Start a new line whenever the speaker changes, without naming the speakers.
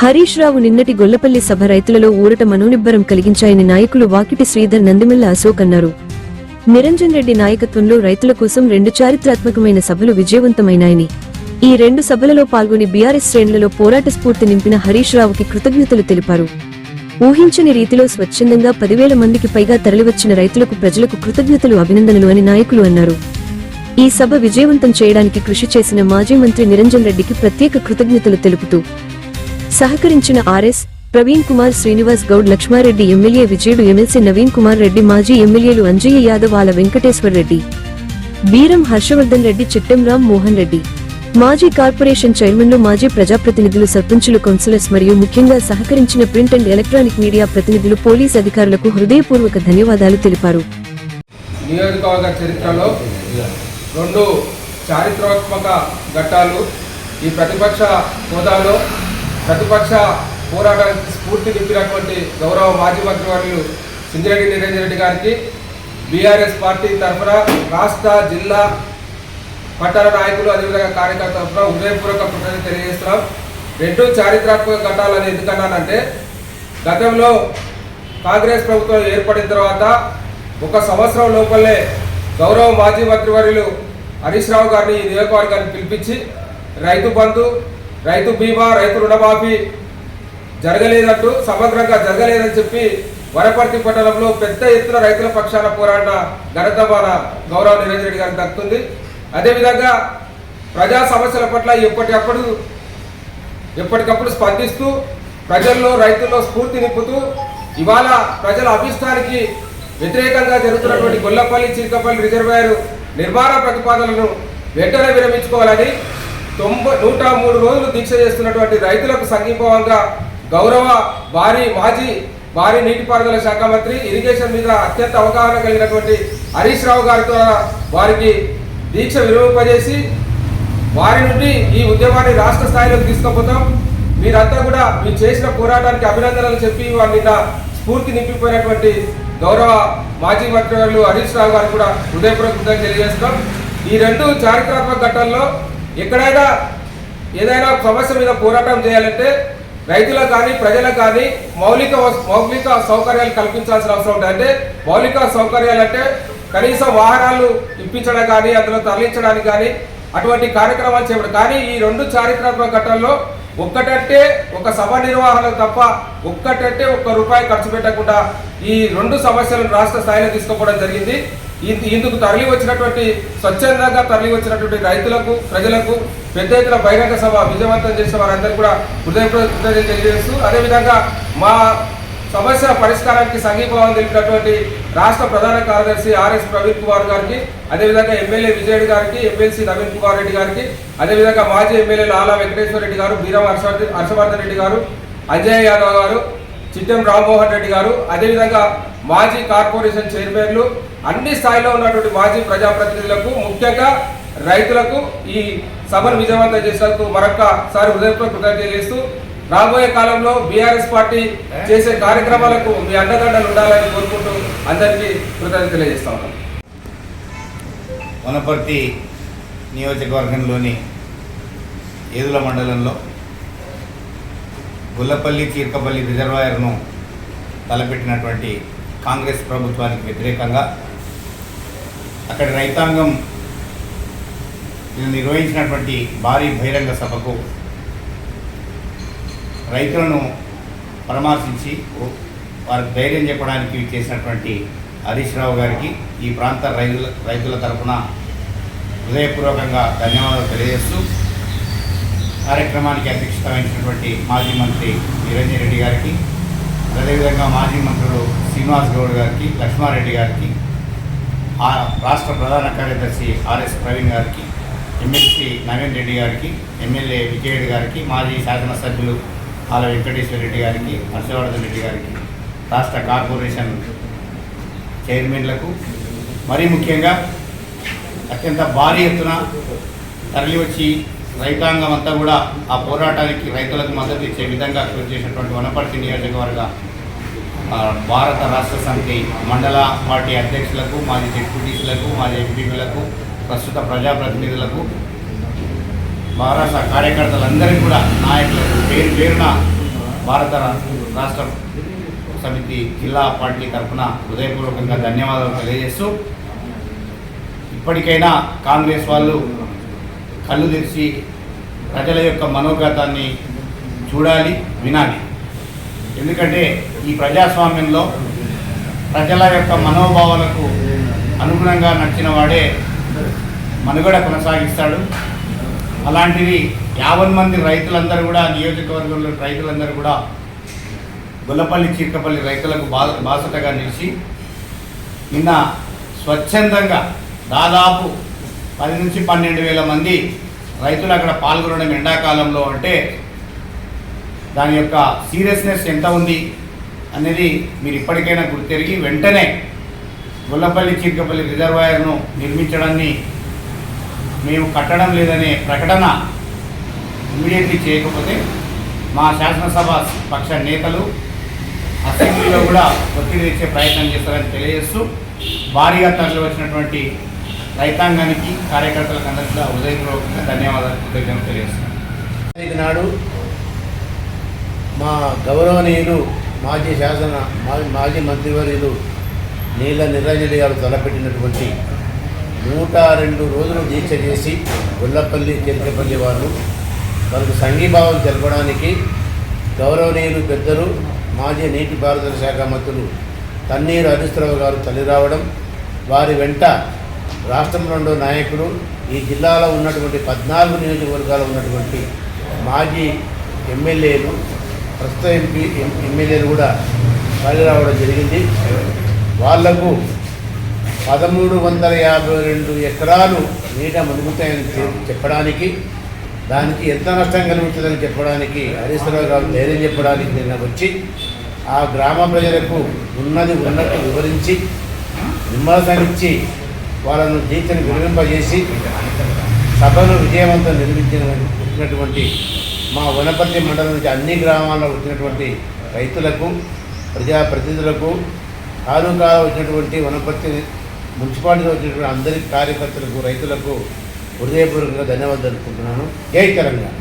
హరీష్ రావు నిన్నటి గొల్లపల్లి సభ రైతులలో ఊరట మనోనిబ్బరం కలిగించాయని నాయకులు వాకిటి శ్రీధర్ నందిమల్ల అశోక్ అన్నారు. నిరంజన్ రెడ్డి నాయకత్వంలో రైతుల కోసం 2 చారిత్రాత్మకమైన సభలు విజయవంతమైనాయని, ఈ 2 సభలలో పాల్గొని బీఆర్ఎస్ శ్రేణులలో పోరాట స్ఫూర్తి నింపిన హరీష్ రావుకి కృతజ్ఞతలు తెలిపారు. ఊహించని రీతిలో స్వచ్ఛందంగా 10,000 మందికి పైగా తరలివచ్చిన రైతులకు ప్రజలకు కృతజ్ఞతలు అభినందనలు అని నాయకులు అన్నారు. ఈ సభ విజయవంతం చేయడానికి కృషి చేసిన మాజీ మంత్రి నిరంజన్ రెడ్డికి ప్రత్యేక కృతజ్ఞతలు తెలుపుతూ సహకరించిన ఆర్ఎస్ ప్రవీణ్ కుమార్, శ్రీనివాస్ గౌడ్, లక్ష్మారెడ్డి, ఎమ్మెల్యే విజయుడు, ఎమ్మెల్సీ నవీన్ కుమార్ రెడ్డి, మాజీ ఎమ్మెల్యేలు అంజయ్య యాదవ్, ఆల వెంకటేశ్వర్ రెడ్డి, బీరం హర్షవర్ధన్ రెడ్డి, చిట్టెం రామ్ మోహన్ రెడ్డి, మాజీ కార్పొరేషన్ చైర్మన్లు, మాజీ ప్రజాప్రతినిధులు, సర్పంచులు, కౌన్సిలర్స్ మరియు ముఖ్యంగా సహకరించిన ప్రింట్ అండ్ ఎలక్ట్రానిక్ మీడియా ప్రతినిధులు, పోలీస్ అధికారులకు హృదయపూర్వక ధన్యవాదాలు తెలిపారు.
నియోజకవర్గ చరిత్రలో 2 చారిత్రాత్మక ఘట్టాలు. ఈ ప్రతిపక్ష హోదాలో ప్రతిపక్ష పోరాటానికి స్ఫూర్తి నింపినటువంటి గౌరవ మాజీ మంత్రివర్యులు సింగిరెడ్డి నిరంజన్ రెడ్డి గారికి బీఆర్ఎస్ పార్టీ తరఫున రాష్ట్ర, జిల్లా, పట్టణ నాయకులు, అదేవిధంగా కార్యకర్తల తరఫున హృదయపూర్వక కృతజ్ఞతలు తెలియజేస్తున్నాం. 2 చారిత్రాత్మక ఘట్టాలని ఎందుకన్నానంటే, గతంలో కాంగ్రెస్ ప్రభుత్వం ఏర్పడిన తర్వాత 1 సంవత్సరం లోపలే గౌరవ మాజీ మంత్రివర్యులు హరీష్ రావు గారిని ఈ నియోజకవర్గాన్ని పిలిపించి రైతు బంధు, రైతు బీమా, రైతు రుణమాఫీ జరగలేదంటూ, సమగ్రంగా జరగలేదని చెప్పి వనపర్తి పట్టణంలో పెద్ద ఎత్తున రైతుల పక్షాన పోరాడిన ఘనత మన గౌరవ నిరంజన్ రెడ్డి గారికి దక్కుతుంది. అదేవిధంగా ప్రజా సమస్యల పట్ల ఎప్పటికప్పుడు స్పందిస్తూ ప్రజల్లో, రైతుల్లో స్ఫూర్తి నింపుతూ ఇవాళ ప్రజల అభిష్టానికి వ్యతిరేకంగా జరుగుతున్నటువంటి గొల్లపల్లి, చీకపల్లి రిజర్వాయర్ నిర్మాణ ప్రతిపాదనలను వెంటనే విరమించుకోవాలని 103 రోజులు దీక్ష చేస్తున్నటువంటి రైతులకు సంఘీభావంగా గౌరవ మాజీ నీటిపారుదల శాఖ మంత్రి, ఇరిగేషన్ మీద అత్యంత అవగాహన కలిగినటువంటి హరీష్ రావు గారితో వారికి దీక్ష విరమింపజేసి వారి నుండి ఈ ఉద్యమాన్ని రాష్ట్ర స్థాయిలోకి తీసుకుపోతాం. మీరంతా కూడా మీరు చేసిన పోరాటానికి అభినందనలు చెప్పి వారి నిన్న స్ఫూర్తి నింపిపోయినటువంటి గౌరవ మాజీ మంత్రివర్యులు హరీష్ రావు గారు కూడా హృదయపూర్వక కృతజ్ఞతలు తెలియజేస్తున్నాం. ఈ 2 చారిత్రాత్మక ఘట్టాల్లో ఎక్కడైనా ఏదైనా సమస్య మీద పోరాటం చేయాలంటే రైతులకు కానీ ప్రజలకు కానీ మౌలిక సౌకర్యాలు కల్పించాల్సిన అవసరం ఉంటుంది. అంటే మౌలిక సౌకర్యాలు అంటే కనీసం వాహనాలు ఇప్పించడం కానీ, అందులో తరలించడానికి కానీ అటువంటి కార్యక్రమాలు చేపట్టారు. కానీ ఈ 2 చారిత్రాత్మక ఘట్టాల్లో ఒక్కటంటే ఒక సభ నిర్వహణ తప్ప ఒక్క రూపాయి ఖర్చు పెట్టకుండా ఈ 2 సమస్యలను రాష్ట్ర స్థాయిలో తీసుకుపోవడం జరిగింది. ఇందుకు తరలి వచ్చినటువంటి స్వచ్ఛందంగా తరలి వచ్చినటువంటి రైతులకు, ప్రజలకు పెద్ద ఎత్తున బహిరంగ సభ విజయవంతం చేసిన వారందరూ కూడా హృదయపూర్వక కృతజ్ఞతలు తెలియజేస్తూ, అదేవిధంగా మా సమస్య పరిష్కారానికి సంఘీభావం తెలిపినటువంటి రాష్ట్ర ప్రధాన కార్యదర్శి ఆర్ఎస్ ప్రవీణ్ కుమార్ గారికి, అదేవిధంగా ఎమ్మెల్యే విజయుడు గారికి, ఎమ్మెల్సీ నవీన్ కుమార్ రెడ్డి గారికి, అదేవిధంగా మాజీ ఎమ్మెల్యేలు ఆల వెంకటేశ్వర రెడ్డి గారు, బీరం హర్షవర్ధన్ రెడ్డి గారు, అంజయ్య యాదవ్ గారు, చిట్టెం రామ్మోహన్ రెడ్డి గారు, అదేవిధంగా మాజీ కార్పొరేషన్ చైర్మన్లు, అన్ని స్థాయిలో ఉన్నటువంటి మాజీ ప్రజాప్రతినిధులకు, ముఖ్యంగా రైతులకు ఈ సభను విజయవంతం చేసినందుకు మరొకసారి హృదయపూర్వక కృతజ్ఞతలు తెలియజేస్తూ, రాబోయే కాలంలో బీఆర్ఎస్ పార్టీ చేసే కార్యక్రమాలకు మీ అండదండలు ఉండాలని కోరుకుంటూ అందరికీ కృతజ్ఞతలు తెలియజేస్తా ఉన్నాను.
వనపర్తి నియోజకవర్గంలోని ఏదుల మండలంలో గొల్లపల్లి, చీర్కపల్లి రిజర్వాయర్ను తలపెట్టినటువంటి కాంగ్రెస్ ప్రభుత్వానికి వ్యతిరేకంగా అక్కడి రైతాంగం నిర్వహించినటువంటి భారీ బహిరంగ సభకు రైతులను పరామర్శించి వారికి ధైర్యం చెప్పడానికి చేసినటువంటి హరీష్ రావు గారికి ఈ ప్రాంత రైతుల తరఫున హృదయపూర్వకంగా ధన్యవాదాలు తెలియజేస్తూ, కార్యక్రమానికి అధ్యక్షత వహించినటువంటి మాజీ మంత్రి నిరంజన్ రెడ్డి గారికి, అదేవిధంగా మాజీ మంత్రులు శ్రీనివాస్ గౌడ్ గారికి, లక్ష్మారెడ్డి గారికి, రాష్ట్ర ప్రధాన కార్యదర్శి ఆర్ఎస్ ప్రవీణ్ గారికి, ఎమ్మెల్సీ నవీన్ రెడ్డి గారికి, ఎమ్మెల్యే విజయుడు గారికి, మాజీ శాసనసభ్యులు ఆల వెంకటేశ్వర రెడ్డి గారికి, హర్షవర్ధన్ రెడ్డి గారికి, రాష్ట్ర కార్పొరేషన్ చైర్మన్లకు, మరీ ముఖ్యంగా అత్యంత భారీ ఎత్తున తరలివచ్చి రైతాంగం అంతా కూడా ఆ పోరాటానికి రైతులకు మద్దతు ఇచ్చే విధంగా కృషి చేసినటువంటి వనపర్తి నియోజకవర్గ భారత రాష్ట్ర సమితి మండల పార్టీ అధ్యక్షులకు, మాజీ డిప్యూటీసులకు, మాజీ ఎంపీలకు, ప్రస్తుత ప్రజాప్రతినిధులకు, భారత కార్యకర్తలందరికీ కూడా, నాయకులకు పేరున భారత రాష్ట్ర సమితి జిల్లా పార్టీ తరఫున హృదయపూర్వకంగా ధన్యవాదాలు తెలియజేస్తూ ఇప్పటికైనా కాంగ్రెస్ వాళ్ళు కళ్ళు తెరిచి ప్రజల యొక్క మనోగతాన్ని చూడాలి, వినాలి. ఎందుకంటే ఈ ప్రజాస్వామ్యంలో ప్రజల యొక్క మనోభావాలకు అనుగుణంగా నడిచిన వాడే మనుగడ కొనసాగిస్తాడు. అలాంటిది 50 మంది రైతులందరూ కూడా, నియోజకవర్గంలో రైతులందరూ కూడా గొల్లపల్లి చీర్కపల్లి రైతులకు బాసటగా నిలిచి నిన్న స్వచ్ఛందంగా దాదాపు 10 నుంచి 12,000 మంది రైతులు అక్కడ పాల్గొనడం ఎండాకాలంలో అంటే దాని యొక్క సీరియస్నెస్ ఎంత ఉంది అనేది మీరు ఇప్పటికైనా గుర్తెరిగి వెంటనే గొల్లపల్లి చీర్కపల్లి రిజర్వాయర్ను నిర్మించడాన్ని మేము కట్టడం లేదనే ప్రకటన ఇమీడియట్లీ చేయకపోతే మా శాసనసభ పక్ష నేతలు అసెంబ్లీలో కూడా ఒత్తిడి తెచ్చే ప్రయత్నం చేస్తారని తెలియజేస్తూ భారీగా తరలి వచ్చినటువంటి రైతాంగానికి కార్యకర్తలకు అందరికీ హృదయపూర్వకంగా ధన్యవాదాలు కృతజ్ఞతలు తెలియజేస్తున్నాను.
నాడు మా గౌరవనీయులు మాజీ మంత్రివర్యులు నీళ్ళ నిరంజన్ గారు తలపెట్టినటువంటి 102 రోజులు దీక్ష చేసి గొల్లపల్లి చెరికపల్లి వారు మనకు సంఘీభావం తెలపడానికి గౌరవనీయులు పెద్దలు మాజీ నీటిపారుదల శాఖ మంత్రులు తన్నీరు హరీశ్రావు గారు తల్లి రావడం, వారి వెంట రాష్ట్రంలో నాయకులు, ఈ జిల్లాలో ఉన్నటువంటి 14 నియోజకవర్గాలు ఉన్నటువంటి మాజీ ఎమ్మెల్యేలు, ప్రస్తుత ఎమ్మెల్యేలు కూడా తల్లి రావడం జరిగింది. వాళ్లకు 1352 ఎకరాలు నీట మునుగుతాయని చెప్పడానికి, దానికి ఎంత నష్టం కలుగుతుందని చెప్పడానికి హరీశ్రావు గారు ధైర్యం చెప్పడానికి నిన్న వచ్చి ఆ గ్రామ ప్రజలకు ఉన్నది ఉన్నట్టు వివరించి విమర్శనిచ్చి వాళ్ళను దీక్షను విరమింపజేసి సభను విజయవంతం నిర్మించినటువంటి మా వనపర్తి మండలం నుంచి అన్ని గ్రామాల్లో వచ్చినటువంటి రైతులకు, ప్రజాప్రతినిధులకు, తాలూకాలో వచ్చినటువంటి వనపర్తి మున్సిపాలిటీలో వచ్చినటువంటి అందరి కార్యకర్తలకు, రైతులకు హృదయపూర్వకంగా ధన్యవాదాలు తెలుపుకుంటున్నాను. జై తెలంగాణ.